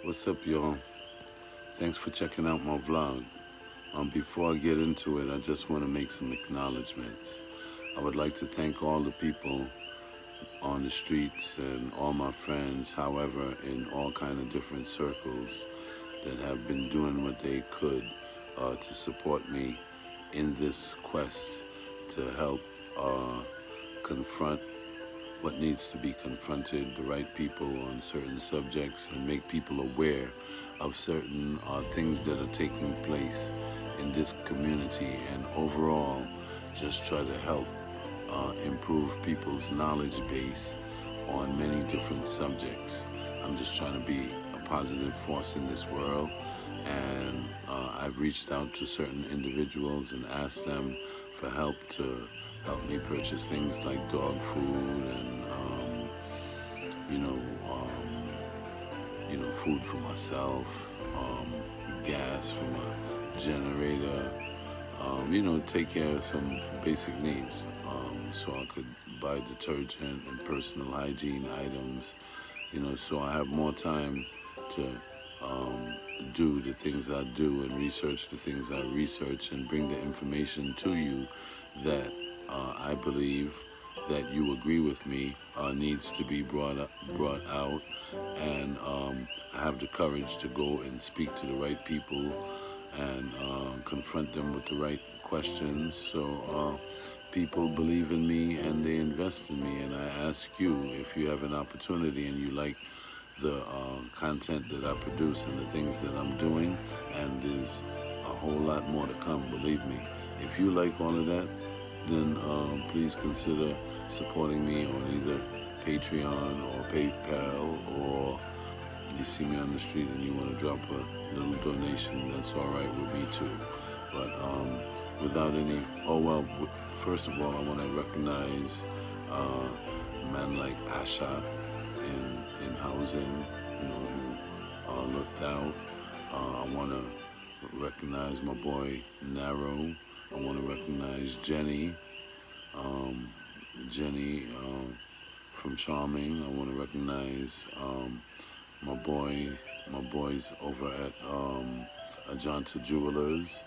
What's up, y'all? Thanks for checking out my vlog. Before I get into it, I just want to make some acknowledgments. I would like to thank all the people on the streets and all my friends, however, in all kind of different circles that have been doing what they could to support me in this quest to help confront what needs to be confronted, the right people on certain subjects, and make people aware of certain things that are taking place in this community, and overall just try to help improve people's knowledge base on many different subjects. I'm just trying to be a positive force in this world, and I've reached out to certain individuals and asked them for help to help me purchase things like dog food and you know, food for myself, gas for my generator, take care of some basic needs, so I could buy detergent and personal hygiene items, so I have more time to do the things I do and research the things I research and bring the information to you that I believe that you agree with me needs to be brought out, and I have the courage to go and speak to the right people and confront them with the right questions, so people believe in me and they invest in me. And I ask you, if you have an opportunity and you like the content that I produce and the things that I'm doing, and there's a whole lot more to come, believe me. If you like all of that, then please consider supporting me on either Patreon or PayPal, or you see me on the street and you want to drop a little donation, that's all right with me too. But without any, first of all, I want to recognize a man like Asha in housing, who looked out. I want to recognize my boy Narrow. I want to recognize Jenny, from Charming. I want to recognize my boys over at Ajanta Jewelers.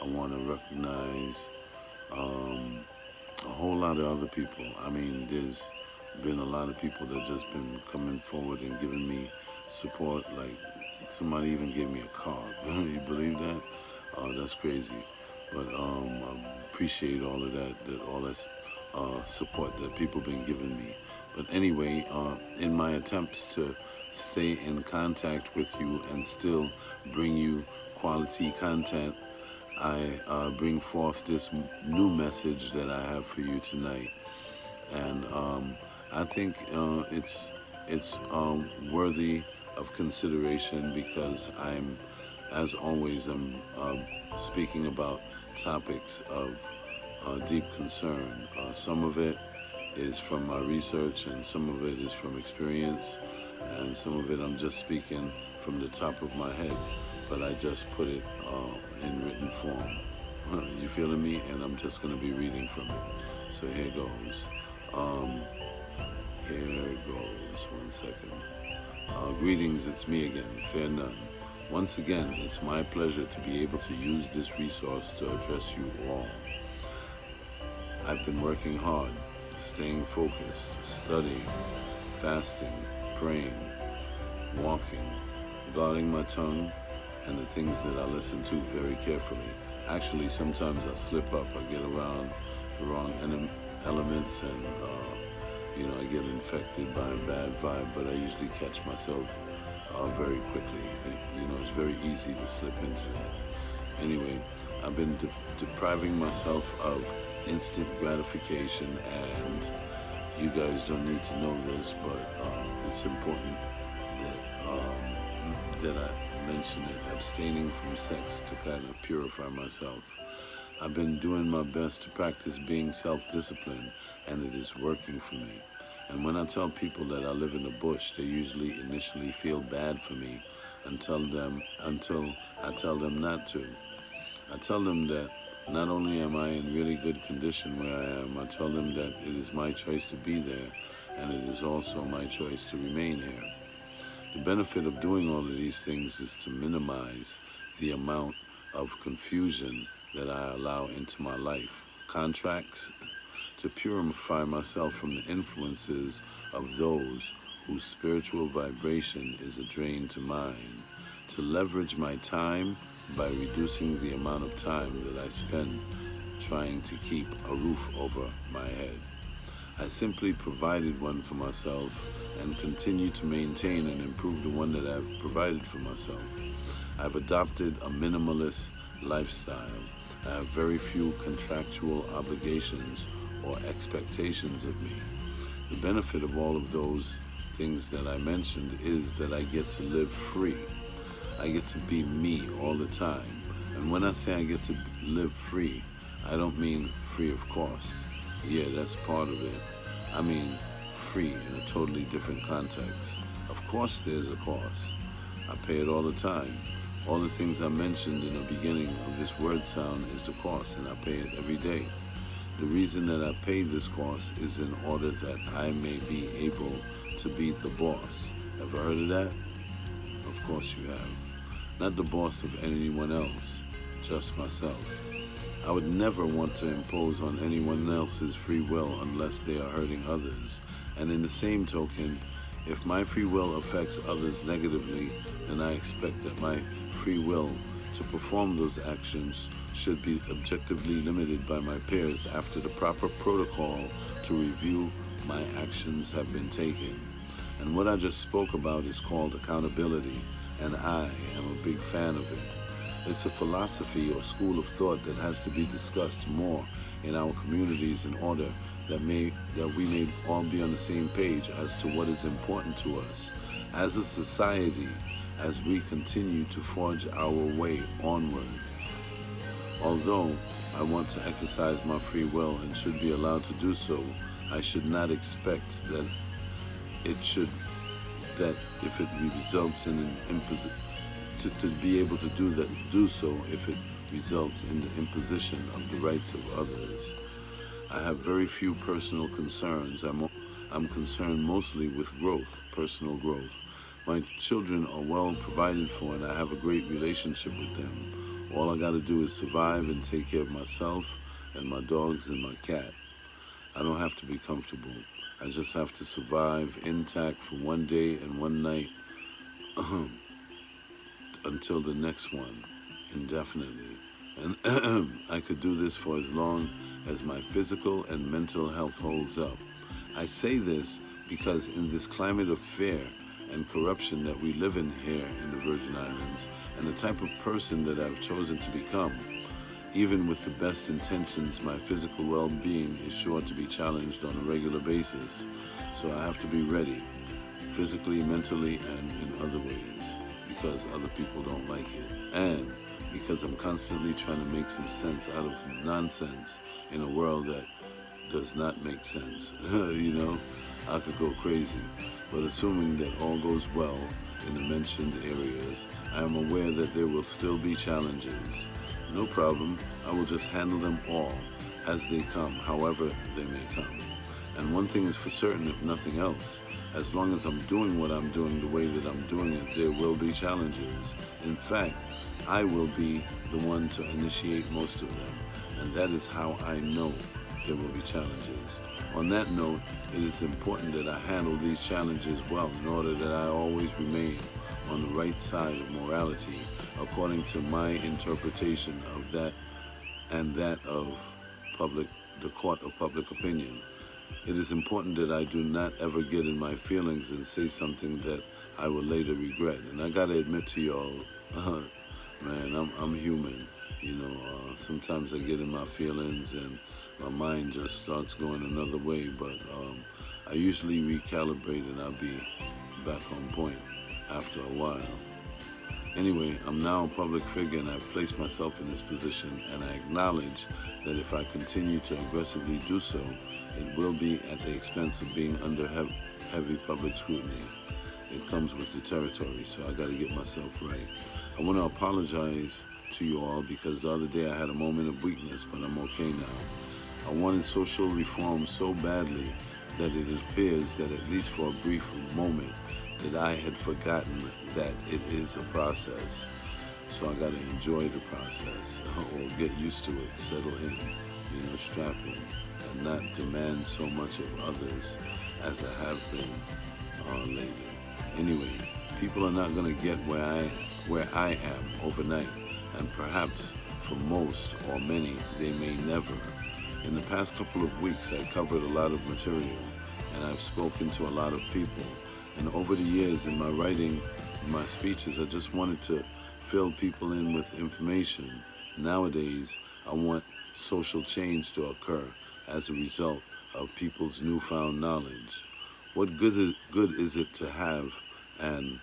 I want to recognize a whole lot of other people. I mean, there's been a lot of people that just been coming forward and giving me support. Like, somebody even gave me a car. You believe that? That's crazy. But I appreciate all of that, all that support that people been giving me. But anyway, in my attempts to stay in contact with you and still bring you quality content, I bring forth this new message that I have for you tonight. And I think it's worthy of consideration, because as always, I'm speaking about topics of deep concern. Some of it is from my research, and some of it is from experience, and some of it I'm just speaking from the top of my head, but I just put it in written form. You feeling me? And I'm just going to be reading from it. So here goes. One second. Greetings, it's me again, Fair None. Once again, it's my pleasure to be able to use this resource to address you all. I've been working hard, staying focused, studying, fasting, praying, walking, guarding my tongue, and the things that I listen to very carefully. Actually, sometimes I slip up, I get around the wrong elements, and I get infected by a bad vibe, but I usually catch myself very quickly. It's very easy to slip into that. Anyway, I've been depriving myself of instant gratification, and you guys don't need to know this, but it's important that I mention it. Abstaining from sex to kind of purify myself. I've been doing my best to practice being self-disciplined, and it is working for me. And when I tell people that I live in the bush, they usually initially feel bad for me until I tell them not to. I tell them that not only am I in really good condition where I am, I tell them that it is my choice to be there, and it is also my choice to remain here. The benefit of doing all of these things is to minimize the amount of confusion that I allow into my life. Contracts, to purify myself from the influences of those whose spiritual vibration is a drain to mine. To leverage my time by reducing the amount of time that I spend trying to keep a roof over my head. I simply provided one for myself and continue to maintain and improve the one that I've provided for myself. I've adopted a minimalist lifestyle. I have very few contractual obligations or expectations of me. The benefit of all of those things that I mentioned is that I get to live free. I get to be me all the time. And when I say I get to live free, I don't mean free of cost. Yeah, that's part of it. I mean free in a totally different context. Of course there's a cost. I pay it all the time. All the things I mentioned in the beginning of this word sound is the cost, and I pay it every day. The reason that I pay this cost is in order that I may be able to be the boss. Ever heard of that? Of course you have. Not the boss of anyone else, just myself. I would never want to impose on anyone else's free will unless they are hurting others. And in the same token, if my free will affects others negatively, then I expect that my free will to perform those actions should be objectively limited by my peers after the proper protocol to review my actions have been taken. And what I just spoke about is called accountability, and I am a big fan of it. It's a philosophy or school of thought that has to be discussed more in our communities in order that we may all be on the same page as to what is important to us as a society as we continue to forge our way onward. Although I want to exercise my free will and should be allowed to do so, I should not expect that if it results in an imposition, to be able to do so if it results in the imposition of the rights of others. I have very few personal concerns. I'm concerned mostly with growth, personal growth. My children are well provided for and I have a great relationship with them. All I got to do is survive and take care of myself and my dogs and my cat. I don't have to be comfortable. I just have to survive intact for one day and one night until the next one, indefinitely. And I could do this for as long as my physical and mental health holds up. I say this because in this climate of fear and corruption that we live in here in the Virgin Islands, and the type of person that I've chosen to become, even with the best intentions, my physical well-being is sure to be challenged on a regular basis. So I have to be ready, physically, mentally, and in other ways, because other people don't like it. And because I'm constantly trying to make some sense out of some nonsense in a world that does not make sense. You know, I could go crazy. But assuming that all goes well in the mentioned areas, I am aware that there will still be challenges. No problem, I will just handle them all as they come, however they may come. And one thing is for certain, if nothing else, as long as I'm doing what I'm doing the way that I'm doing it, there will be challenges. In fact, I will be the one to initiate most of them, and that is how I know there will be challenges. On that note, it is important that I handle these challenges well in order that I always remain on the right side of morality according to my interpretation of that and that of the court of public opinion. It is important that I do not ever get in my feelings and say something that I will later regret. And I gotta admit to y'all, man, I'm human. You know, sometimes I get in my feelings and my mind just starts going another way, but I usually recalibrate and I'll be back on point after a while. Anyway, I'm now a public figure and I've placed myself in this position, and I acknowledge that if I continue to aggressively do so, it will be at the expense of being under heavy public scrutiny. It comes with the territory, so I gotta get myself right. I wanna apologize to you all because the other day I had a moment of weakness, but I'm okay now. I wanted social reform so badly that it appears that at least for a brief moment, that I had forgotten that it is a process. So I got to enjoy the process or get used to it, settle in, strap in, and not demand so much of others as I have been lately. Anyway, people are not going to get where I am overnight, and perhaps for most or many, they may never. In the past couple of weeks, I covered a lot of material, and I've spoken to a lot of people. And over the years, in my writing, in my speeches, I just wanted to fill people in with information. Nowadays, I want social change to occur as a result of people's newfound knowledge. What good is it to have and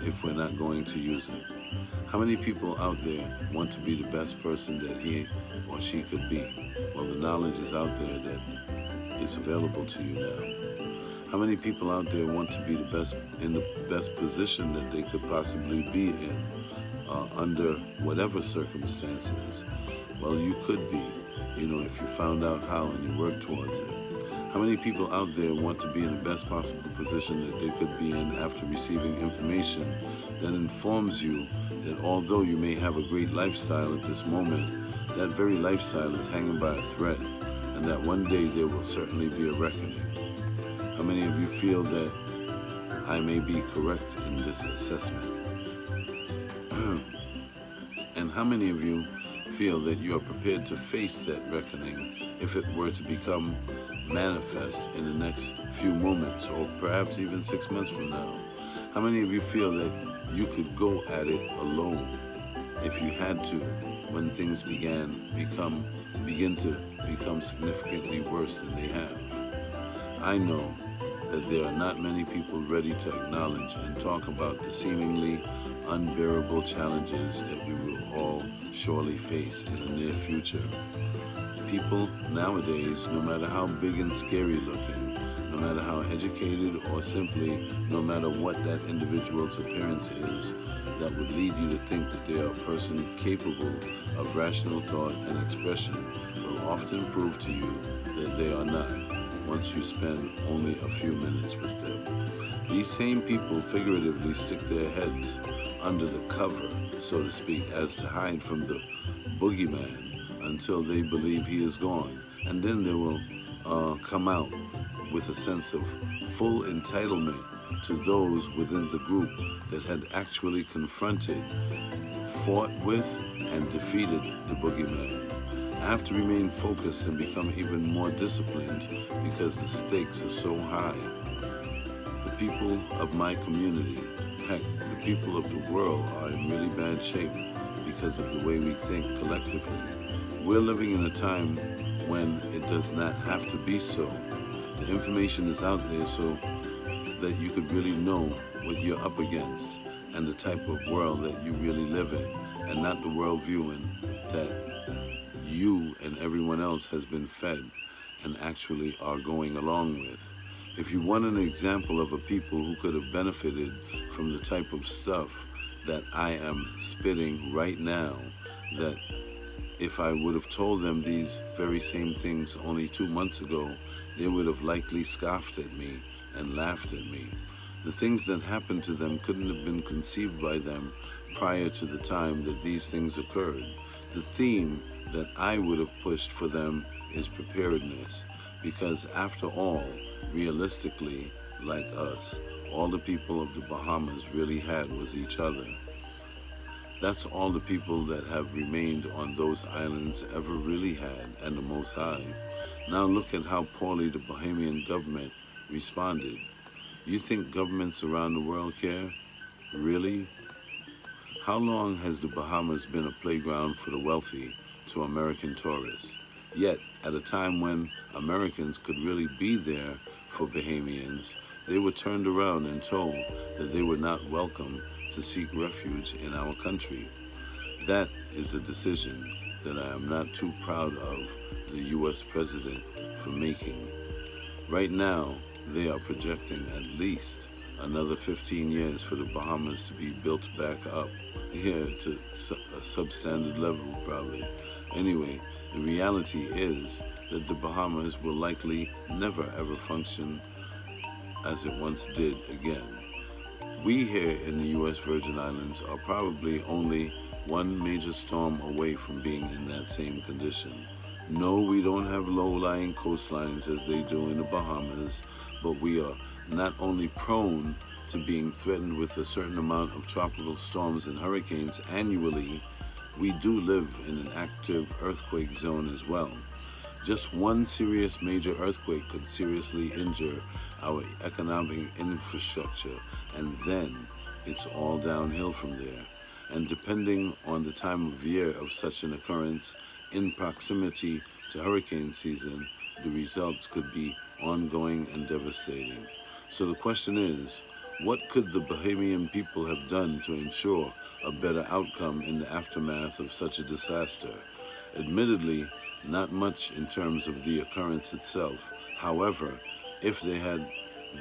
if we're not going to use it? How many people out there want to be the best person that he or she could be? Well, the knowledge is out there that is available to you now. How many people out there want to be in the best position that they could possibly be in under whatever circumstances? Well, you could be, if you found out how and you worked towards it. How many people out there want to be in the best possible position that they could be in after receiving information that informs you that although you may have a great lifestyle at this moment, that very lifestyle is hanging by a thread, and that one day there will certainly be a reckoning? How many of you feel that I may be correct in this assessment? And how many of you feel that you are prepared to face that reckoning if it were to become manifest in the next few moments, or perhaps even 6 months from now? How many of you feel that you could go at it alone if you had to, when things begin to become significantly worse than they have? I know that there are not many people ready to acknowledge and talk about the seemingly unbearable challenges that we will all surely face in the near future. People nowadays, no matter how big and scary looking, no matter how educated, or simply no matter what that individual's appearance is, that would lead you to think that they are a person capable of rational thought and expression, will often prove to you that they are not, once you spend only a few minutes with them. These same people figuratively stick their heads under the cover, so to speak, as to hide from the boogeyman until they believe he is gone, and then they will come out with a sense of full entitlement to those within the group that had actually confronted, fought with, and defeated the boogeyman. I have to remain focused and become even more disciplined because the stakes are so high. The people of my community, heck, the people of the world are in really bad shape because of the way we think collectively. We're living in a time when it does not have to be so. The information is out there so that you could really know what you're up against and the type of world that you really live in, and not the world viewing that you and everyone else has been fed and actually are going along with. If you want an example of a people who could have benefited from the type of stuff that I am spitting right now, that if I would have told them these very same things only 2 months ago, they would have likely scoffed at me and laughed at me. The things that happened to them couldn't have been conceived by them prior to the time that these things occurred. The theme that I would have pushed for them is preparedness, because after all, realistically, like us, all the people of the Bahamas really had was each other. That's all the people that have remained on those islands ever really had, and the Most High. Now look at how poorly the Bahamian government responded. You think governments around the world care? Really? How long has the Bahamas been a playground for the wealthy to American tourists? Yet, at a time when Americans could really be there for Bahamians, they were turned around and told that they were not welcome to seek refuge in our country. That is a decision that I am not too proud of the U.S. President for making. Right now, they are projecting at least another 15 years for the Bahamas to be built back up here to a substandard level, probably. Anyway, the reality is that the Bahamas will likely never ever function as it once did again. We here in the U.S. Virgin Islands are probably only one major storm away from being in that same condition. No, we don't have low-lying coastlines as they do in the Bahamas, but we are not only prone to being threatened with a certain amount of tropical storms and hurricanes annually, we do live in an active earthquake zone as well. Just one serious major earthquake could seriously injure our economic infrastructure, and then it's all downhill from there. And depending on the time of year of such an occurrence in proximity to hurricane season, the results could be ongoing and devastating. So the question is, what could the Bahamian people have done to ensure a better outcome in the aftermath of such a disaster? Admittedly, not much in terms of the occurrence itself. However, if they had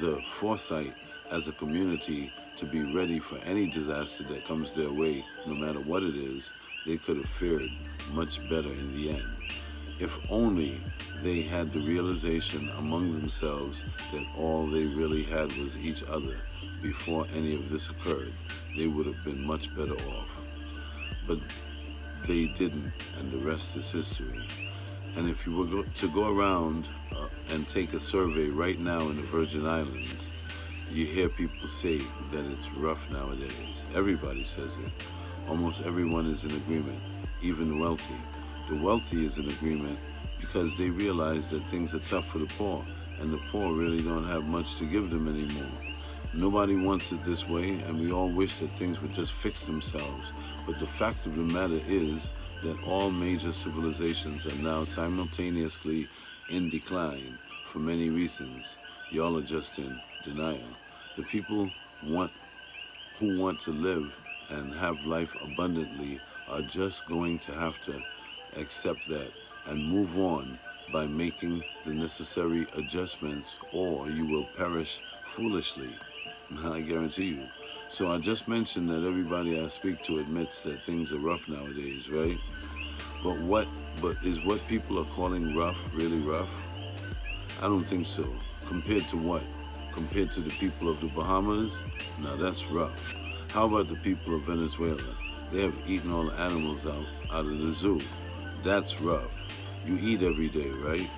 the foresight as a community to be ready for any disaster that comes their way, no matter what it is, they could have fared much better in the end. If only they had the realization among themselves that all they really had was each other before any of this occurred, they would have been much better off. But they didn't, and the rest is history. And if you were to go around and take a survey right now in the Virgin Islands, you hear people say that it's rough nowadays. Everybody says it. Almost everyone is in agreement, even the wealthy. The wealthy is in agreement because they realize that things are tough for the poor, and the poor really don't have much to give them anymore. Nobody wants it this way, and we all wish that things would just fix themselves. But the fact of the matter is that all major civilizations are now simultaneously in decline for many reasons. Y'all are just in denial. The people who want to live and have life abundantly are just going to have to accept that and move on by making the necessary adjustments, or you will perish foolishly. I guarantee you. So I just mentioned that everybody I speak to admits that things are rough nowadays, right? But is what people are calling rough really rough? I don't think so. Compared to what? Compared to the people of the Bahamas? Now that's rough. How about the people of Venezuela? They have eaten all the animals out of the zoo. That's rough. You eat every day, right?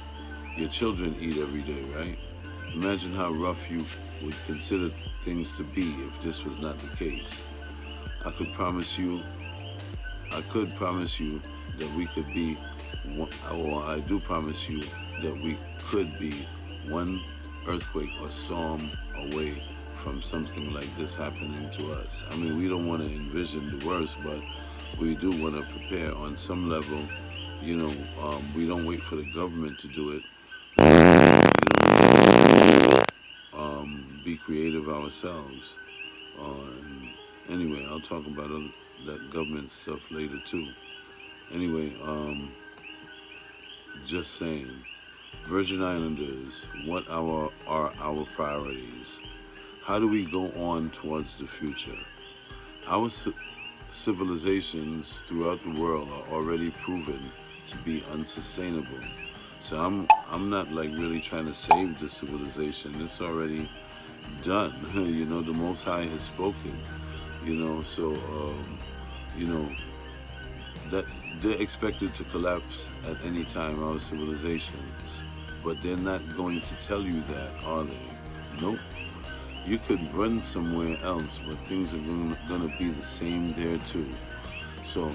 Your children eat every day, right? Imagine how rough you would consider things to be if this was not the case. I could promise you that we could be, or I do promise you that we could be one earthquake or storm away from something like this happening to us. I mean, we don't want to envision the worst, but we do want to prepare on some level. We don't wait for the government to do it. Be creative ourselves. Anyway, I'll talk about that government stuff later too. Anyway, just saying, Virgin Islanders, what are our priorities? How do we go on towards the future? Our civilizations throughout the world are already proven to be unsustainable. So I'm not like really trying to save the civilization. It's already done. The Most High has spoken. That they're expected to collapse at any time, our civilizations. But they're not going to tell you that, are they? Nope. You could run somewhere else, but things are going to be the same there too. So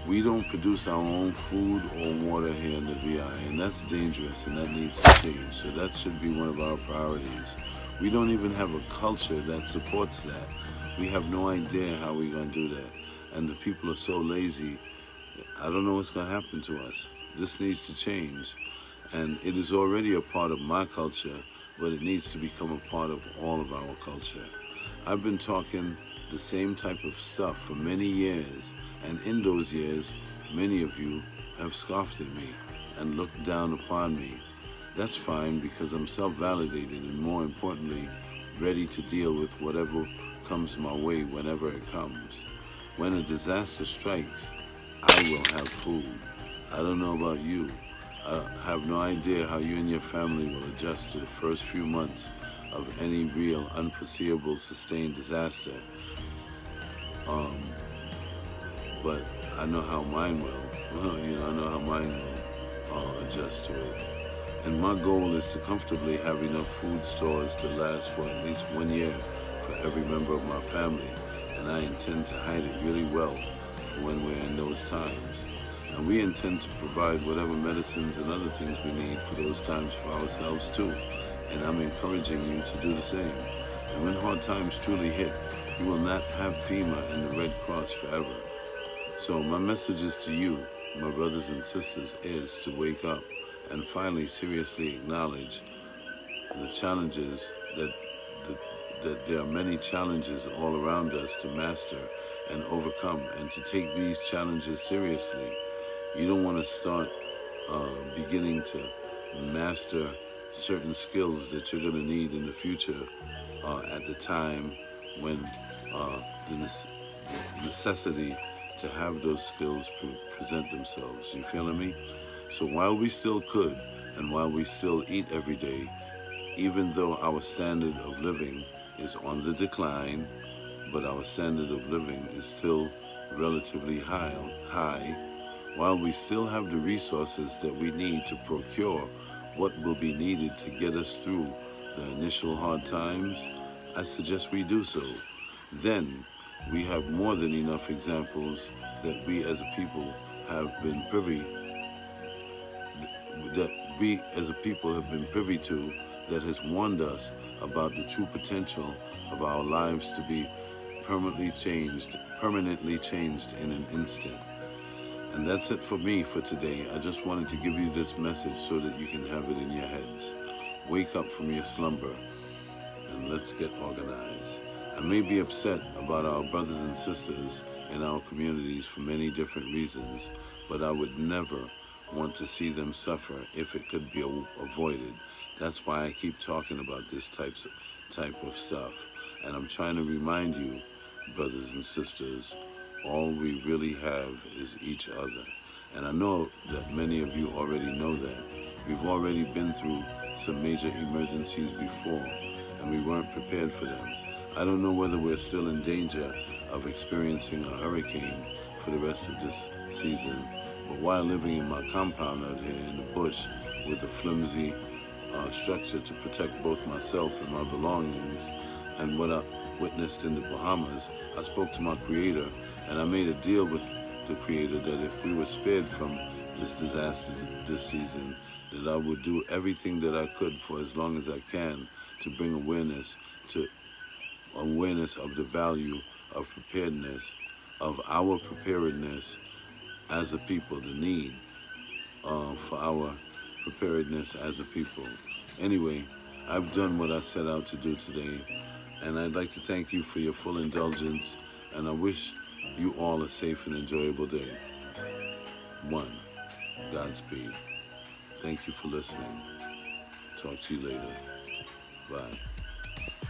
we don't produce our own food or water here in the VI, and that's dangerous, and that needs to change. So that should be one of our priorities. We don't even have a culture that supports that. We have no idea how we're going to do that. And the people are so lazy. I don't know what's going to happen to us. This needs to change. And it is already a part of my culture, but it needs to become a part of all of our culture. I've been talking the same type of stuff for many years, and in those years, many of you have scoffed at me and looked down upon me. That's fine, because I'm self-validated and, more importantly, ready to deal with whatever comes my way whenever it comes. When a disaster strikes, I will have food. I don't know about you. I have no idea how you and your family will adjust to the first few months of any real unforeseeable sustained disaster. Um, but I know how mine will. I know how mine will adjust to it. And my goal is to comfortably have enough food stores to last for at least 1 year for every member of my family. And I intend to hide it really well for when we're in those times. And we intend to provide whatever medicines and other things we need for those times for ourselves too. And I'm encouraging you to do the same. And when hard times truly hit, you will not have FEMA and the Red Cross forever. So my message is to you, my brothers and sisters, is to wake up and finally seriously acknowledge the challenges that there are many challenges all around us to master and overcome, and to take these challenges seriously. You don't want to start beginning to master certain skills that you're going to need in the future at the time when the necessity to have those skills present themselves. You feeling me? So while we still could, and while we still eat every day, even though our standard of living is on the decline, but our standard of living is still relatively high, while we still have the resources that we need to procure what will be needed to get us through the initial hard times, I suggest we do so. Then we have more than enough examples that we as a people have been privy to, that has warned us about the true potential of our lives to be permanently changed in an instant. And that's it for me for today. I just wanted to give you this message so that you can have it in your heads. Wake up from your slumber and let's get organized. I may be upset about our brothers and sisters in our communities for many different reasons, but I would never want to see them suffer if it could be avoided. That's why I keep talking about this type of stuff. And I'm trying to remind you, brothers and sisters, all we really have is each other. And I know that many of you already know that. We've already been through some major emergencies before, and we weren't prepared for them. I don't know whether we're still in danger of experiencing a hurricane for the rest of this season, but while living in my compound out here in the bush with a flimsy structure to protect both myself and my belongings, and what I witnessed in the Bahamas, I spoke to my Creator, and I made a deal with the Creator that if we were spared from this disaster this season, that I would do everything that I could for as long as I can to bring awareness of the value of preparedness, of our preparedness as a people, the need for our preparedness as a people. Anyway, I've done what I set out to do today, and I'd like to thank you for your full indulgence, and I wish you all a safe and enjoyable day. 1. Godspeed. Thank you for listening. Talk to you later. Bye.